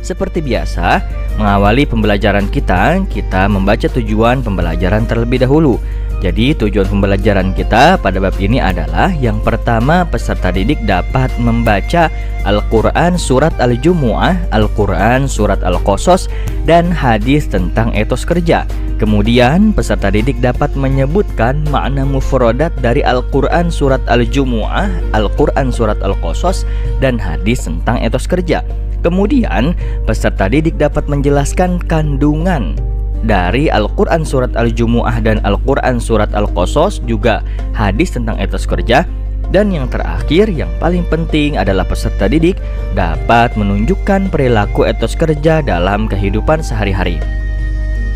Seperti biasa, mengawali pembelajaran kita membaca tujuan pembelajaran terlebih dahulu. Jadi tujuan pembelajaran kita pada bab ini adalah yang pertama, peserta didik dapat membaca Al-Quran Surat Al-Jumu'ah, Al-Quran Surat Al-Qasas, dan hadis tentang etos kerja. Kemudian peserta didik dapat menyebutkan makna mufradat dari Al-Quran Surat Al-Jumu'ah, Al-Quran Surat Al-Qasas, dan hadis tentang etos kerja. Kemudian peserta didik dapat menjelaskan kandungan dari Al-Quran Surat Al-Jumu'ah dan Al-Quran Surat Al-Qasas, juga hadis tentang etos kerja. Dan yang terakhir, yang paling penting adalah peserta didik dapat menunjukkan perilaku etos kerja dalam kehidupan sehari-hari.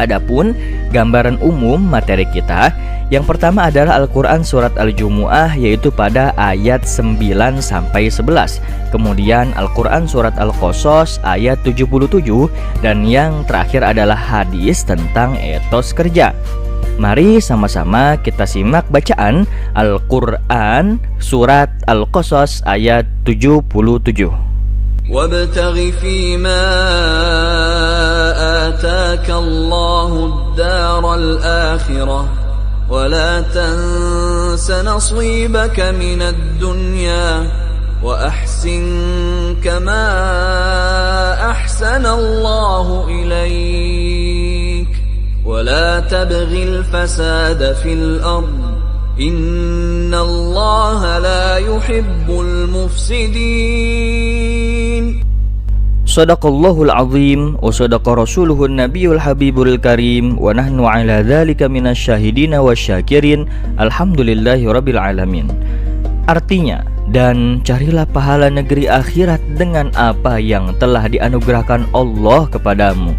Adapun gambaran umum materi kita, yang pertama adalah Al-Quran Surat Al-Jumu'ah, yaitu pada ayat 9-11. Kemudian Al-Quran Surat Al-Qasas ayat 77. Dan yang terakhir adalah hadis tentang etos kerja. Mari sama-sama kita simak bacaan Al-Quran Surat Al-Qasas ayat 77. وابتغ فيما آتاك الله الدار الآخرة ولا تنس نصيبك من الدنيا وأحسن كما أحسن الله إليك ولا تبغ الفساد في الأرض إن الله لا يحب المفسدين. Shadaqallahul azim wa shadaqa rasuluhun nabiyul habibul karim wa nahnu ala dzalika minasyahidina wasyakirin alhamdulillahi rabbil alamin. Artinya, dan carilah pahala negeri akhirat dengan apa yang telah dianugerahkan Allah kepadamu.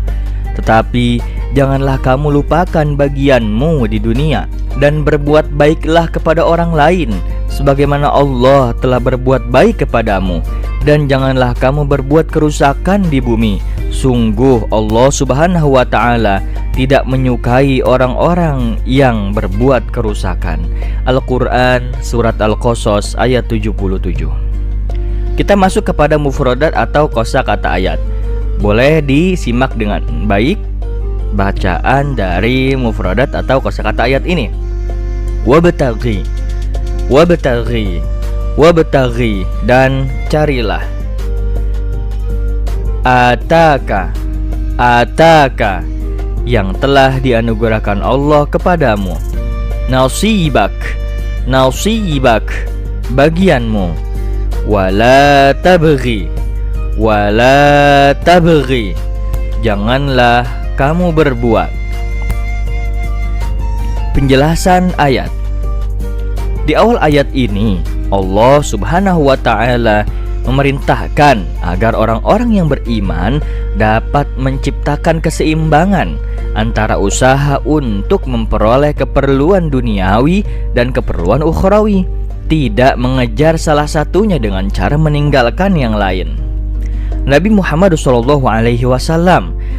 Tetapi janganlah kamu lupakan bagianmu di dunia, dan berbuat baiklah kepada orang lain sebagaimana Allah telah berbuat baik kepadamu. Dan janganlah kamu berbuat kerusakan di bumi. Sungguh Allah Subhanahu wa ta'ala tidak menyukai orang-orang yang berbuat kerusakan. Al-Quran Surat Al-Qasas ayat 77. Kita masuk kepada mufradat atau kosakata ayat. Boleh disimak dengan baik bacaan dari mufradat atau kosakata ayat ini. Wabtaghi, wabtaghi, wabtaghi, dan carilah. Ataka, ataka, yang telah dianugerahkan Allah kepadamu. Nasibak, nasibak, bagianmu. Wala tabghi, wala tabghi, janganlah kamu berbuat. Penjelasan ayat. Di awal ayat ini Allah Subhanahu wa ta'ala memerintahkan agar orang-orang yang beriman dapat menciptakan keseimbangan antara usaha untuk memperoleh keperluan duniawi dan keperluan ukhrawi, tidak mengejar salah satunya dengan cara meninggalkan yang lain. Nabi Muhammad SAW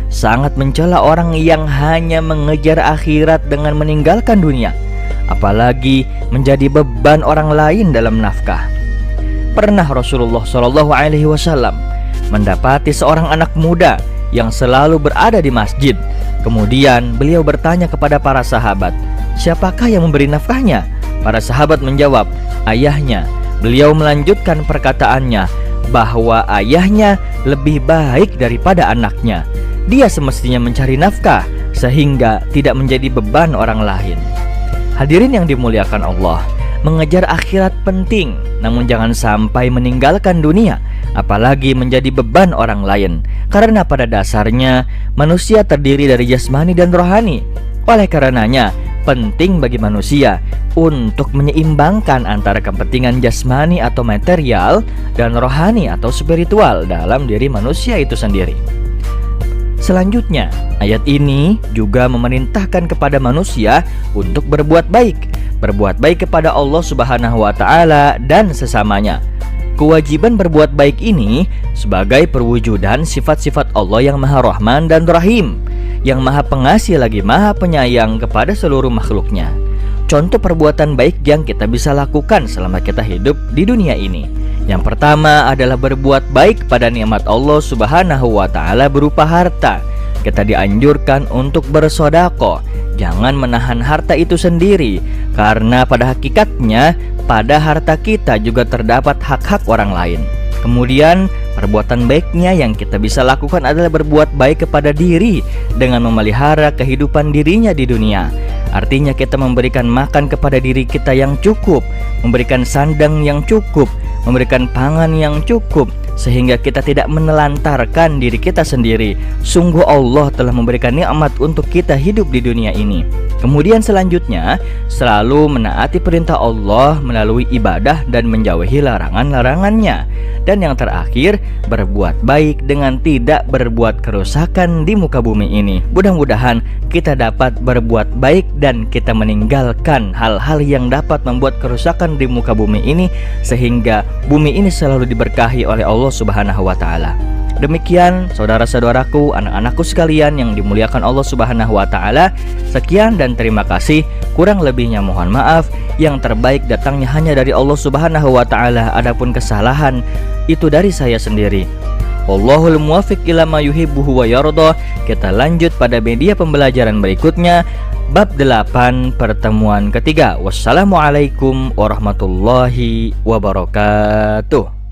sangat mencela orang yang hanya mengejar akhirat dengan meninggalkan dunia, apalagi menjadi beban orang lain dalam nafkah. Pernah Rasulullah SAW mendapati seorang anak muda yang selalu berada di masjid. Kemudian beliau bertanya kepada para sahabat, siapakah yang memberi nafkahnya? Para sahabat menjawab, ayahnya. Beliau melanjutkan perkataannya bahwa ayahnya lebih baik daripada anaknya. Dia semestinya mencari nafkah sehingga tidak menjadi beban orang lain. Hadirin yang dimuliakan Allah, mengejar akhirat penting, namun jangan sampai meninggalkan dunia, apalagi menjadi beban orang lain. Karena pada dasarnya manusia terdiri dari jasmani dan rohani. Oleh karenanya penting bagi manusia untuk menyeimbangkan antara kepentingan jasmani atau material dan rohani atau spiritual dalam diri manusia itu sendiri. Selanjutnya, ayat ini juga memerintahkan kepada manusia untuk berbuat baik kepada Allah Subhanahu wa ta'ala dan sesamanya. Kewajiban berbuat baik ini sebagai perwujudan sifat-sifat Allah yang Maha Rahman dan Rahim, yang Maha Pengasih lagi Maha Penyayang kepada seluruh makhluknya. contoh perbuatan baik yang kita bisa lakukan selama kita hidup di dunia ini. Yang pertama adalah berbuat baik pada nikmat Allah Subhanahu wa Ta'ala berupa harta. Kita dianjurkan untuk bersedekah. Jangan menahan harta itu sendiri, karena pada hakikatnya pada harta kita juga terdapat hak-hak orang lain. Kemudian perbuatan baiknya yang kita bisa lakukan adalah berbuat baik kepada diri dengan memelihara kehidupan dirinya di dunia. Artinya kita memberikan makan kepada diri kita yang cukup, memberikan sandang yang cukup, memberikan pangan yang cukup, sehingga kita tidak menelantarkan diri kita sendiri. Sungguh Allah telah memberikan nikmat untuk kita hidup di dunia ini. Kemudian selanjutnya, selalu menaati perintah Allah melalui ibadah dan menjauhi larangan-larangannya. Dan yang terakhir, berbuat baik dengan tidak berbuat kerusakan di muka bumi ini. Mudah-mudahan kita dapat berbuat baik dan kita meninggalkan hal-hal yang dapat membuat kerusakan di muka bumi ini, sehingga bumi ini selalu diberkahi oleh Allah Subhanahu wa Ta'ala. Demikian saudara-saudaraku, anak-anakku sekalian yang dimuliakan Allah Subhanahu wa Ta'ala. Sekian dan terima kasih. Kurang lebihnya mohon maaf. Yang terbaik datangnya hanya dari Allah Subhanahu wa Ta'ala. Adapun kesalahan itu dari saya sendiri. Wallahul muwaffiq ila ma yuhibbuhu wa yardha. Kita lanjut pada media pembelajaran berikutnya, bab 8 pertemuan ketiga. Wassalamualaikum warahmatullahi wabarakatuh.